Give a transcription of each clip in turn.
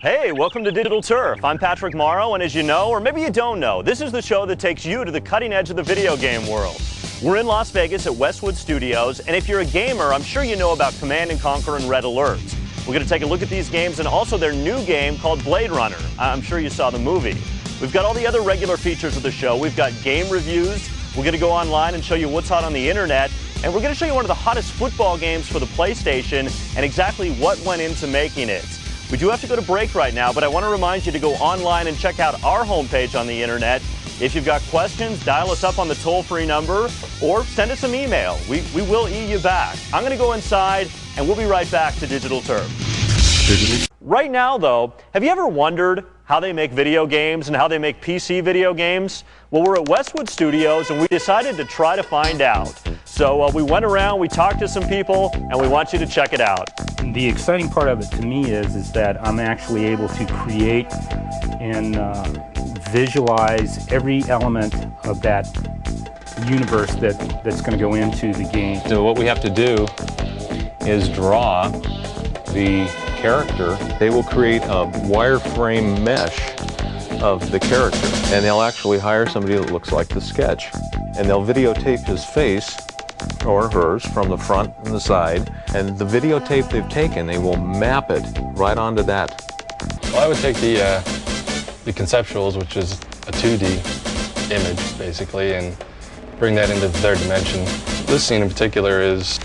Hey, welcome to Digital Turf. I'm Patrick Morrow, and as you know, or maybe you don't know, this is the show that takes you to the cutting edge of the video game world. We're in Las Vegas at Westwood Studios, and if you're a gamer, I'm sure you know about Command & Conquer and Red Alert. We're going to take a look at these games and also their new game called Blade Runner. I'm sure you saw the movie. We've got all the other regular features of the show. We've got game reviews. We're going to go online and show you what's hot on the internet. And we're going to show you one of the hottest football games for the PlayStation and exactly what went into making it. We do have to go to break right now, but I want to remind you to go online and check out our homepage on the internet. If you've got questions, dial us up on the toll-free number or send us an email. We will you back. I'm going to go inside, and we'll be right back to Digital Turf. Right now, though, have you ever wondered how they make video games and how they make PC video games? Well, we're at Westwood Studios, and we decided to try to find out. So we went around, we talked to some people, and we want you to check it out. The exciting part of it to me is that I'm actually able to create and visualize every element of that universe that's going to go into the game. So what we have to do is draw the character. They will create a wireframe mesh of the character, and they'll actually hire somebody that looks like the sketch, and they'll videotape his face or hers from the front and the side, and the videotape they've taken, they will map it right onto that. Well, I would take the conceptuals, which is a 2D image basically, and bring that into the third dimension. This scene in particular is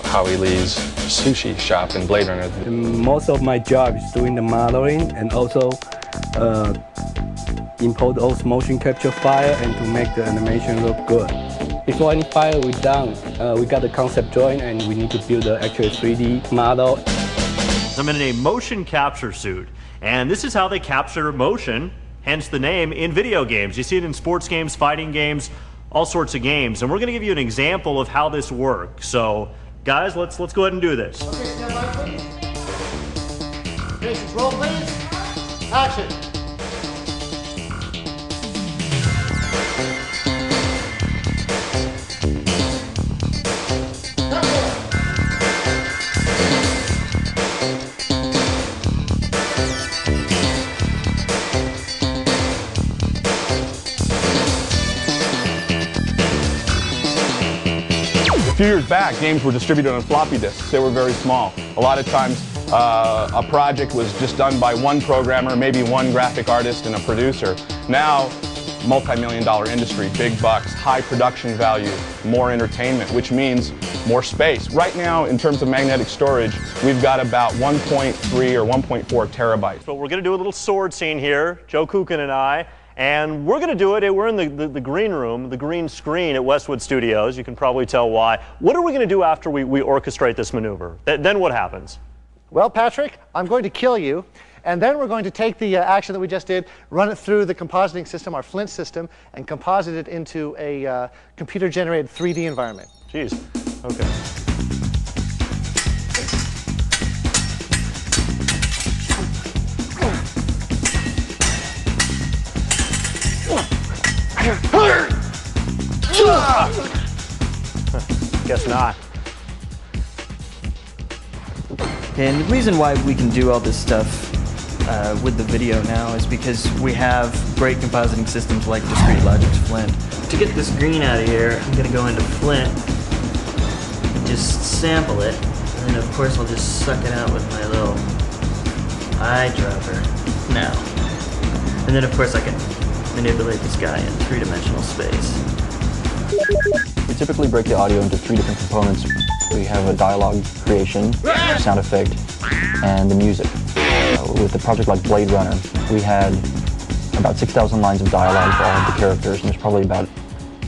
Howie Lee's sushi shop in Blade Runner. Most of my job is doing the modeling and also import those motion capture file and to make the animation look good. Before any file we're done, we got the concept drawing and we need to build the actual 3D model. I'm in a motion capture suit, and this is how they capture motion, hence the name, in video games. You see it in sports games, fighting games, all sorts of games, and we're going to give you an example of how this works. So, guys, let's go ahead and do this. Okay, stand by, please. Faces, roll, please. Action. A few years back, games were distributed on floppy disks. They were very small. A lot of times, a project was just done by one programmer, maybe one graphic artist and a producer. Now, multi-million-dollar industry, big bucks, high production value, more entertainment, which means more space. Right now, in terms of magnetic storage, we've got about 1.3 or 1.4 terabytes. So we're going to do a little sword scene here, Joe Kukin and I. And we're going to do it. We're in the green room, the green screen at Westwood Studios. You can probably tell why. What are we going to do after we orchestrate this maneuver? Then what happens? Well, Patrick, I'm going to kill you, and then we're going to take the action that we just did, run it through the compositing system, our Flint system, and composite it into a computer-generated 3D environment. Jeez. Okay. Guess not. And the reason why we can do all this stuff with the video now is because we have great compositing systems like Discrete Logic's Flint. To get this green out of here, I'm going to go into Flint and just sample it, and then of course I'll just suck it out with my little eyedropper now. And then of course I can manipulate this guy in three-dimensional space. We typically break the audio into three different components. We have a dialogue creation, sound effect, and the music. With a project like Blade Runner, we had about 6,000 lines of dialogue for all of the characters, and there's probably about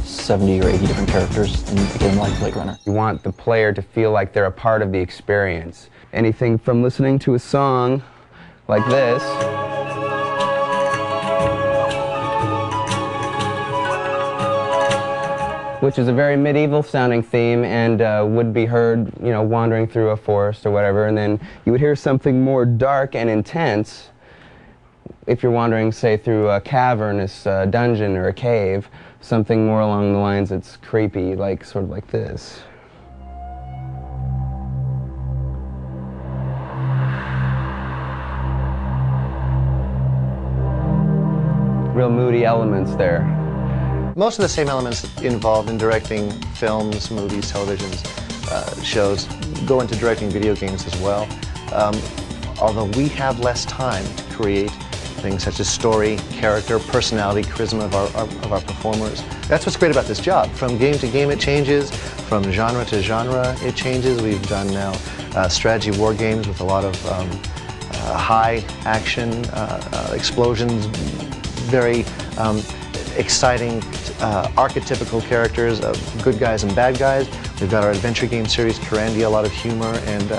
70 or 80 different characters in a game like Blade Runner. You want the player to feel like they're a part of the experience. Anything from listening to a song like this, which is a very medieval sounding theme and would be heard, you know, wandering through a forest or whatever, and then you would hear something more dark and intense if you're wandering, say, through a cavernous dungeon or a cave, something more along the lines that's creepy, like sort of like this. real moody elements there. Most of the same elements involved in directing films, movies, televisions, shows go into directing video games as well. Although we have less time to create things such as story, character, personality, charisma of our performers. That's what's great about this job. From game to game it changes, from genre to genre it changes. We've done now strategy war games with a lot of high action, explosions, very exciting archetypical characters of good guys and bad guys. We've got our adventure game series, Carandia, a lot of humor and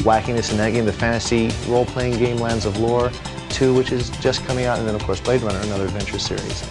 wackiness in that game. The fantasy role-playing game, Lands of Lore 2, which is just coming out, and then of course Blade Runner, another adventure series.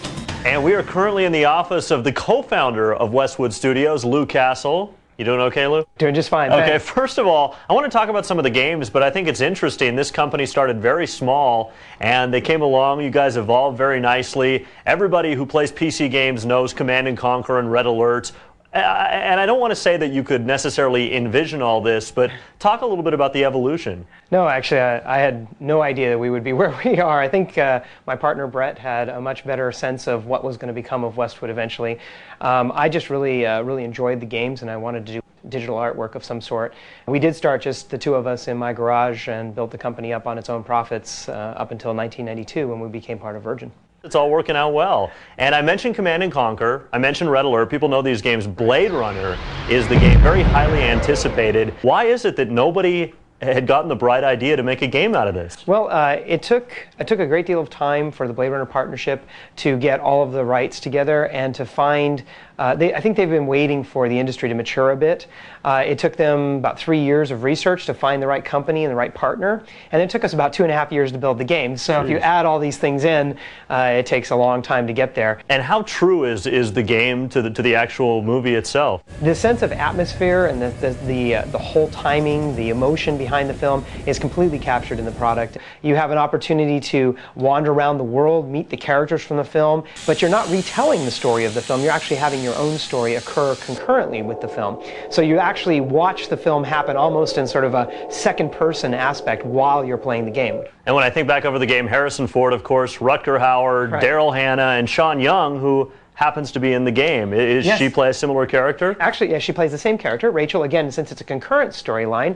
And we are currently in the office of the co-founder of Westwood Studios, Lou Castle. You doing okay, Lou? Doing just fine, Okay, thanks. first of all, I want to talk about some of the games, but I think it's interesting. This company started very small, and they came along. You guys evolved very nicely. Everybody who plays PC games knows Command & Conquer and Red Alert. And I don't want to say that you could necessarily envision all this, but talk a little bit about the evolution. No, actually, I had no idea that we would be where we are. I think my partner Brett had a much better sense of what was going to become of Westwood eventually. I just really enjoyed the games, and I wanted to do digital artwork of some sort. We did start just the two of us in my garage and built the company up on its own profits up until 1992 when we became part of Virgin. It's all working out well. And I mentioned Command & Conquer. I mentioned Red Alert. People know these games. Blade Runner is the game, very highly anticipated. Why is it that nobody had gotten the bright idea to make a game out of this? Well, it took a great deal of time for the Blade Runner partnership to get all of the rights together and to find. I think they've been waiting for the industry to mature a bit. It took them about 3 years of research to find the right company and the right partner, and it took us about 2.5 years to build the game. So if you add all these things in, it takes a long time to get there. And how true is the game to the actual movie itself? The sense of atmosphere and the whole timing, the emotion behind the film is completely captured in the product. You have an opportunity to wander around the world, meet the characters from the film, but you're not retelling the story of the film. You're actually having your own story occur concurrently with the film. So you actually watch the film happen almost in sort of a second-person aspect while you're playing the game. And when I think back over the game, Harrison Ford, of course, Rutger Hauer, Right. Daryl Hannah, and Sean Young, who happens to be in the game. Is Yes. she play a similar character? Actually, yes, she plays the same character. Rachel, again, since it's a concurrent storyline,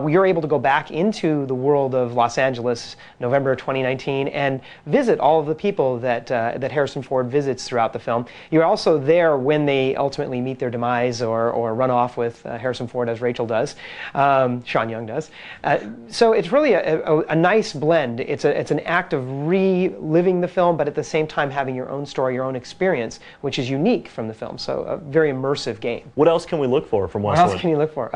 you're able to go back into the world of Los Angeles, November 2019, and visit all of the people that Harrison Ford visits throughout the film. You're also there when they ultimately meet their demise or run off with Harrison Ford, as Rachel does, Sean Young does. So it's really a nice blend. It's an act of reliving the film, but at the same time having your own story, your own experience, which is unique from the film. So a very immersive game. What else can we look for from What Westwood? else can you look for?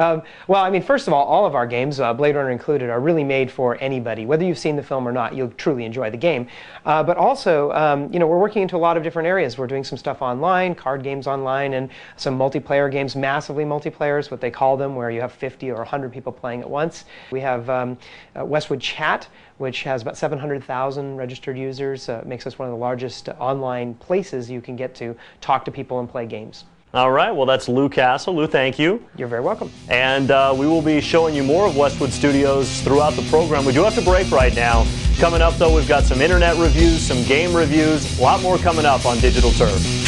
Well, I mean, first of all of our games, Blade Runner included, are really made for anybody. Whether you've seen the film or not, you'll truly enjoy the game. But also, we're working into a lot of different areas. We're doing some stuff online, card games online, and some multiplayer games, massively multiplayer is what they call them, where you have 50 or 100 people playing at once. We have Westwood Chat, which has about 700,000 registered users. Makes us one of the largest online places you can get to talk to people and play games. All right, well, that's Lou Castle. Lou, thank you. You're very welcome. And we will be showing you more of Westwood Studios throughout the program. We do have to break right now. Coming up, though, we've got some internet reviews, some game reviews, a lot more coming up on Digital Turf.